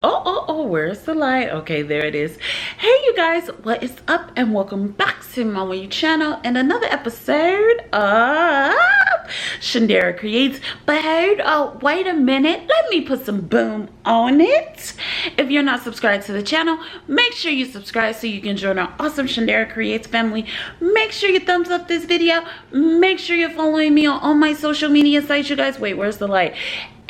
Where's the light? Okay, there it is. Hey, you guys, what is up? And welcome back to my channel and another episode of Shundara Creates. But wait a minute. Let me put some boom on it. If you're not subscribed to the channel, make sure you subscribe so you can join our awesome Shundara Creates family. Make sure you thumbs up this video. Make sure you're following me on all my social media sites, you guys. Wait, where's the light?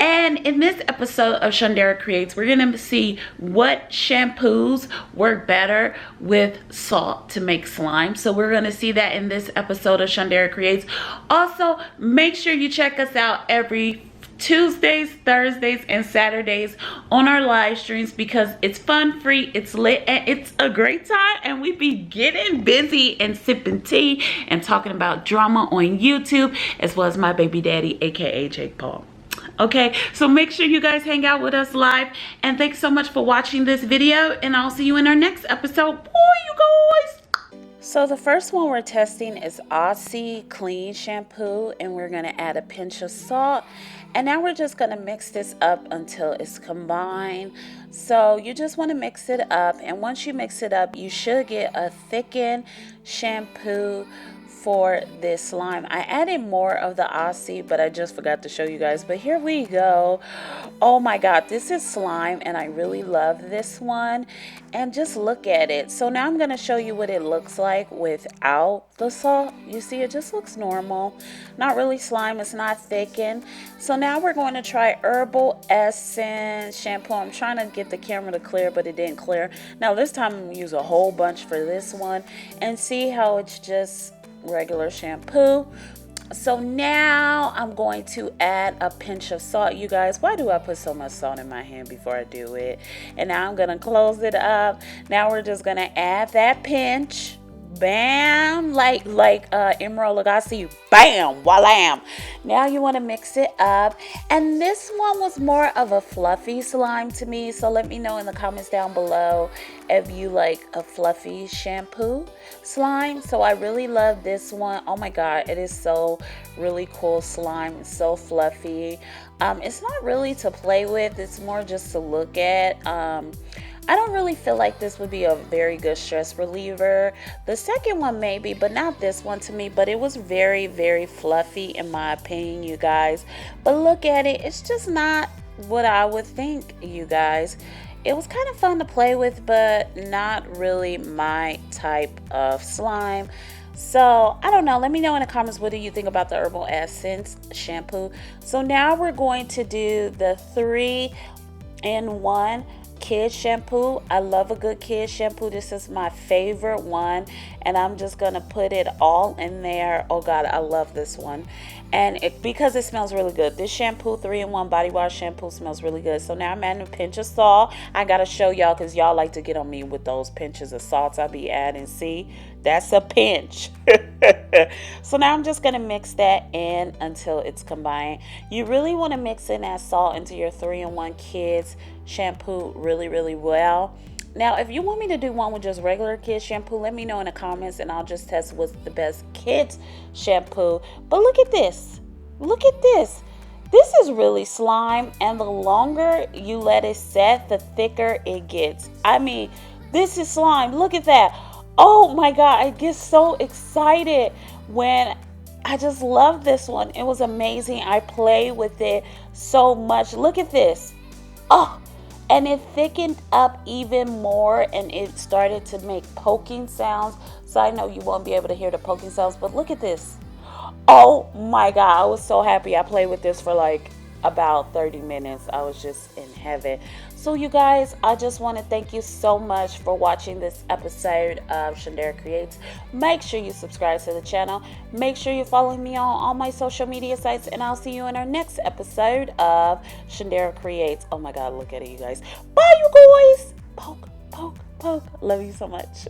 And in this episode of Shundara Creates, we're going to see what shampoos work better with salt to make slime. So we're going to see that in this episode of Shundara Creates. Also, make sure you check us out every Tuesdays, Thursdays, and Saturdays on our live streams because it's fun, free, it's lit, and it's a great time. And we be getting busy and sipping tea and talking about drama on YouTube, as well as my baby daddy, aka Jake Paul. Okay, so make sure you guys hang out with us live, and thanks so much for watching this video, and I'll see you in our next episode. Boy, you guys. So the first one we're testing is Aussie Clean Shampoo, and we're going to add a pinch of salt, and now we're just going to mix this up until it's combined. So you just want to mix it up, and once you mix it up, you should get a thickened shampoo for this slime. I added more of the Aussie, but I just forgot to show you guys. But here we go. Oh my god, this is slime, and I really love this one. And just look at it. So now I'm going to show you what it looks like without the salt. You see, it just looks normal. Not really slime. It's not thickened. So now we're going to try Herbal Essence shampoo. I'm trying to get the camera to clear, but it didn't clear. Now this time I'm going to use a whole bunch for this one and see how it's just regular shampoo. So now I'm going to add a pinch of salt. You guys, why do I put so much salt in my hand before I do it? And now I'm going to close it up. Now we're just going to add that pinch. Bam, like Emerald Lagasse, bam, whalam. Now you want to mix it up, and this one was more of a fluffy slime to me, so let me know in the comments down below if you like a fluffy shampoo slime. So I really love this one. Oh my god, it is so really cool slime. It's so fluffy. It's not really to play with, it's more just to look at. I don't really feel like this would be a very good stress reliever. The second one maybe, but not this one to me. But it was very, very fluffy in my opinion, you guys. But look at it. It's just not what I would think, you guys. It was kind of fun to play with, but not really my type of slime. So I don't know, let me know in the comments, what do you think about the Herbal Essence shampoo? So now we're going to do the 3-in-1 kid shampoo. I love a good kid shampoo. This is my favorite one, and I'm just gonna put it all in there. Oh god, I love this one. And because it smells really good. This shampoo, 3-in-1 body wash shampoo, smells really good. So now I'm adding a pinch of salt. I gotta show y'all because y'all like to get on me with those pinches of salts I be adding. See, that's a pinch. So now I'm just gonna mix that in until it's combined. You really want to mix in that salt into your 3-in-1 kids shampoo really well. Now if you want me to do one with just regular kids shampoo, let me know in the comments, and I'll just test what's the best kids shampoo. But look at this. Look at this. This is really slime, and the longer you let it set, the thicker it gets. I mean, this is slime. Look at that. Oh my god, I get so excited when I just love this one. It was amazing. I played with it so much. Look at this. Oh, and it thickened up even more, and it started to make poking sounds. So I know you won't be able to hear the poking sounds, but look at this. Oh my god, I was so happy. I played with this for like about 30 minutes. I was just in heaven. So you guys, I just want to thank you so much for watching this episode of Shundara Creates. Make sure you subscribe to the channel. Make sure you're following me on all my social media sites, and I'll see you in our next episode of Shundara Creates. Oh my god, look at it, you guys. Bye, you guys. Poke, poke, poke. Love you so much.